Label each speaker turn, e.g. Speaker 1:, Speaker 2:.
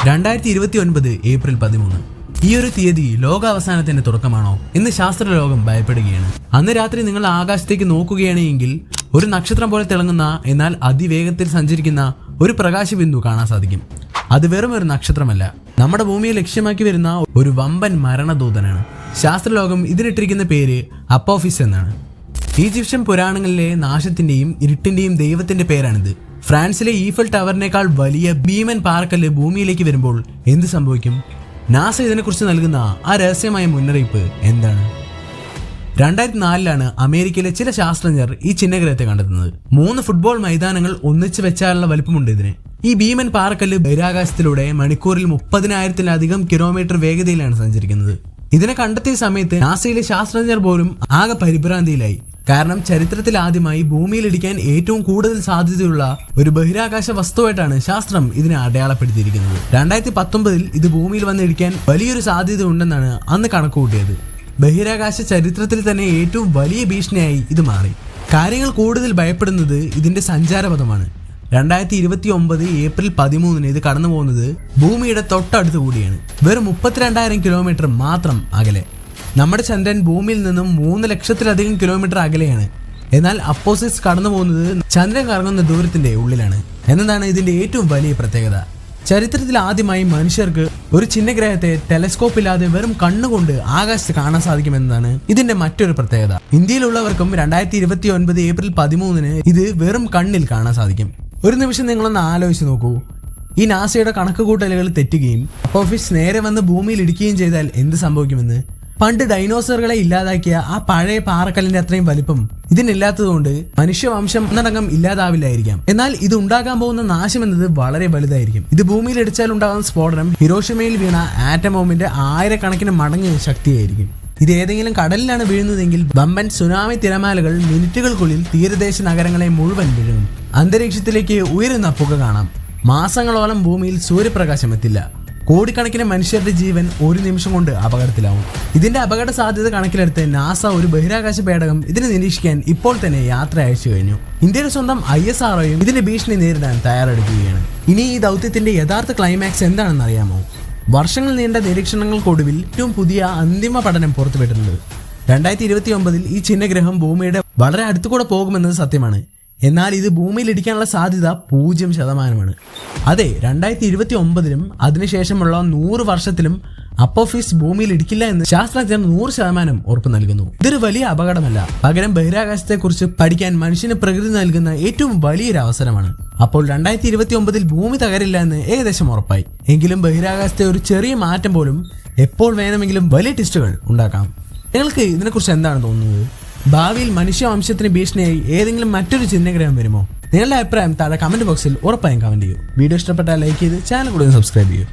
Speaker 1: 2029 April 13. ഈ ഒരു തീയതി ലോകാവസാനത്തിന്റെ തുടക്കമാണോ എന്ന് ശാസ്ത്രലോകം ഭയപ്പെടുകയാണ്. അന്ന് രാത്രി നിങ്ങൾ ആകാശത്തേക്ക് നോക്കുകയാണെങ്കിൽ ഒരു നക്ഷത്രം പോലെ തിളങ്ങുന്ന എന്നാൽ അതിവേഗത്തിൽ സഞ്ചരിക്കുന്ന ഒരു പ്രകാശബിന്ദു കാണാൻ സാധിക്കും. അത് വെറും ഒരു നക്ഷത്രമല്ല, നമ്മുടെ ഭൂമിയെ ലക്ഷ്യമാക്കി വരുന്ന ഒരു വമ്പൻ മരണദൂതനാണ്. ശാസ്ത്രലോകം ഇതിനിട്ടിരിക്കുന്ന പേര് അപ്പോഫിസ് എന്നാണ്. ഈജിപ്ഷ്യൻ പുരാണങ്ങളിലെ നാശത്തിന്റെയും ഇരുട്ടിന്റെയും ദൈവത്തിന്റെ പേരാണിത്. ഫ്രാൻസിലെ ഈഫൽ ടവറിനേക്കാൾ വലിയ ഭീമൻ പാറക്കല്ല് ഭൂമിയിലേക്ക് വരുമ്പോൾ എന്ത് സംഭവിക്കും? നാസ ഇതിനെക്കുറിച്ച് നൽകുന്ന ആ രഹസ്യമായ മുന്നറിയിപ്പ് എന്താണ്? 2004 അമേരിക്കയിലെ ചില ശാസ്ത്രജ്ഞർ ഈ ചിഹ്നഗ്രഹത്തെ കണ്ടെത്തുന്നത്. 3 ഫുട്ബോൾ മൈതാനങ്ങൾ ഒന്നിച്ച് വെച്ചാലുള്ള വലിപ്പമുണ്ട് ഇതിന്. ഈ ഭീമൻ പാറക്കല്ല് ബഹിരാകാശത്തിലൂടെ മണിക്കൂറിൽ 30,000-ലധികം കിലോമീറ്റർ വേഗതയിലാണ് സഞ്ചരിക്കുന്നത്. ഇതിനെ കണ്ടെത്തിയ സമയത്ത് നാസയിലെ ശാസ്ത്രജ്ഞർ പോലും ആകെ പരിഭ്രാന്തിയിലായി. കാരണം ചരിത്രത്തിൽ ആദ്യമായി ഭൂമിയിലിടിക്കാൻ ഏറ്റവും കൂടുതൽ സാധ്യതയുള്ള ഒരു ബഹിരാകാശ വസ്തുവായിട്ടാണ് ശാസ്ത്രം ഇതിനെ അടയാളപ്പെടുത്തിയിരിക്കുന്നത്. 2019 ഇത് ഭൂമിയിൽ വന്നിടിക്കാൻ വലിയൊരു സാധ്യത ഉണ്ടെന്നാണ് അന്ന് കണക്കുകൂട്ടിയത്. ബഹിരാകാശ ചരിത്രത്തിൽ തന്നെ ഏറ്റവും വലിയ ഭീഷണിയായി ഇത് മാറി. കാര്യങ്ങൾ കൂടുതൽ ഭയപ്പെടുന്നത് ഇതിന്റെ സഞ്ചാരപഥമാണ്. 2029 ഏപ്രിൽ 13 ഇത് കടന്നു പോകുന്നത് ഭൂമിയുടെ തൊട്ടടുത്ത് കൂടിയാണ്. വെറും 32,000 കിലോമീറ്റർ മാത്രം അകലെ. നമ്മുടെ ചന്ദ്രൻ ഭൂമിയിൽ നിന്നും 3 ലക്ഷത്തിലധികം കിലോമീറ്റർ അകലെയാണ്. എന്നാൽ അപ്പോസിസ് കടന്നു പോകുന്നത് ചന്ദ്രൻ കറങ്ങുന്ന ദൂരത്തിന്റെ ഉള്ളിലാണ് എന്നതാണ് ഇതിന്റെ ഏറ്റവും വലിയ പ്രത്യേകത. ചരിത്രത്തിൽ ആദ്യമായി മനുഷ്യർക്ക് ഒരു ചിഹ്നഗ്രഹത്തെ ടെലസ്കോപ്പ് ഇല്ലാതെ വെറും കണ്ണുകൊണ്ട് ആകാശത്ത് കാണാൻ സാധിക്കുമെന്നതാണ് ഇതിന്റെ മറ്റൊരു പ്രത്യേകത. ഇന്ത്യയിലുള്ളവർക്കും 2029 ഏപ്രിൽ 13 ഇത് വെറും കണ്ണിൽ കാണാൻ സാധിക്കും. ഒരു നിമിഷം നിങ്ങളൊന്ന് ആലോചിച്ച് നോക്കൂ. ഈ നാസയുടെ കണക്കുകൂട്ടലുകൾ തെറ്റുകയും അപ്പോഫിസ് നേരെ വന്ന് ഭൂമിയിൽ ഇടിക്കുകയും ചെയ്താൽ എന്ത് സംഭവിക്കുമെന്ന്. പണ്ട് ഡൈനോസറുകളെ ഇല്ലാതാക്കിയ ആ പഴയ പാറക്കല്ലിന്റെ അത്രയും വലിപ്പം ഇതിനില്ലാത്തതുകൊണ്ട് മനുഷ്യവംശം ഒന്നടങ്കം ഇല്ലാതാവില്ലായിരിക്കാം. എന്നാൽ ഇത് ഉണ്ടാകാൻ പോകുന്ന നാശം എന്നത് വളരെ വലുതായിരിക്കും. ഇത് ഭൂമിയിൽ ഇടിച്ചാൽ ഉണ്ടാകുന്ന സ്ഫോടനം ഹിരോഷിമയിൽ വീണ ആറ്റം ബോംബിന്റെ 1000-കണക്കിന് മടങ്ങ് ശക്തിയായിരിക്കും. ഇത് ഏതെങ്കിലും കടലിലാണ് വീഴുന്നതെങ്കിൽ വമ്പൻ സുനാമി തിരമാലകൾ മിനിറ്റുകൾക്കുള്ളിൽ തീരദേശ നഗരങ്ങളെ മുഴുവൻ വീഴും. അന്തരീക്ഷത്തിലേക്ക് ഉയരുന്ന പുക കാണാം. മാസങ്ങളോളം ഭൂമിയിൽ സൂര്യപ്രകാശം എത്തില്ല. കോടിക്കണക്കിന് മനുഷ്യരുടെ ജീവൻ ഒരു നിമിഷം കൊണ്ട് അപകടത്തിലാവും. ഇതിന്റെ അപകട സാധ്യത കണക്കിലെടുത്ത് നാസ ഒരു ബഹിരാകാശ പേടകം ഇതിനെ നിരീക്ഷിക്കാൻ ഇപ്പോൾ തന്നെ യാത്ര അയച്ചു കഴിഞ്ഞു. ഇന്ത്യയുടെ സ്വന്തം ISROയും ഇതിന്റെ ഭീഷണി നേരിടാൻ തയ്യാറെടുക്കുകയാണ്. ഇനി ഈ ദൗത്യത്തിന്റെ യഥാർത്ഥ ക്ലൈമാക്സ് എന്താണെന്ന് അറിയാമോ? വർഷങ്ങൾ നീണ്ട നിരീക്ഷണങ്ങൾക്കൊടുവിൽ ഏറ്റവും പുതിയ അന്തിമ പഠനം പുറത്തുവിട്ടിട്ടുണ്ട്. 2029 ഈ ചിഹ്നഗ്രഹം ഭൂമിയുടെ വളരെ അടുത്തുകൂടെ പോകുമെന്നത് സത്യമാണ്. എന്നാൽ ഇത് ഭൂമിയിൽ ഇടിക്കാനുള്ള സാധ്യത 0%. അതെ, 2029 അതിനുശേഷമുള്ള 100 വർഷത്തിലും അപ്പോഫിസ് ഭൂമിയിൽ ഇടിക്കില്ല എന്ന് ശാസ്ത്രജ്ഞർ 100% ഉറപ്പ് നൽകുന്നു. ഇതൊരു വലിയ അപകടമല്ല, പകരം ബഹിരാകാശത്തെക്കുറിച്ച് പഠിക്കാൻ മനുഷ്യന് പ്രകൃതി നൽകുന്ന ഏറ്റവും വലിയൊരു അവസരമാണ്. അപ്പോൾ 2029 ഭൂമി തകരില്ല എന്ന് ഏകദേശം ഉറപ്പായി. എങ്കിലും ബഹിരാകാശത്തെ ഒരു ചെറിയ മാറ്റം പോലും എപ്പോൾ വേണമെങ്കിലും വലിയ ട്വിസ്റ്റുകൾ ഉണ്ടാക്കാം. നിങ്ങൾക്ക് ഇതിനെക്കുറിച്ച് എന്താണ് തോന്നുന്നത്? ഭാവിയിൽ മനുഷ്യവംശത്തിന് ഭീഷണിയായി ഏതെങ്കിലും മറ്റൊരു ചിഹ്നഗ്രഹം വരുമോ? നിങ്ങളുടെ അഭിപ്രായം താഴെ കമന്റ് ബോക്സിൽ ഉറപ്പായും കമന്റ് ചെയ്യൂ. വീഡിയോ ഇഷ്ടപ്പെട്ടാൽ ലൈക്ക് ചെയ്ത് ചാനൽ കൂടെ സബ്സ്ക്രൈബ് ചെയ്യൂ.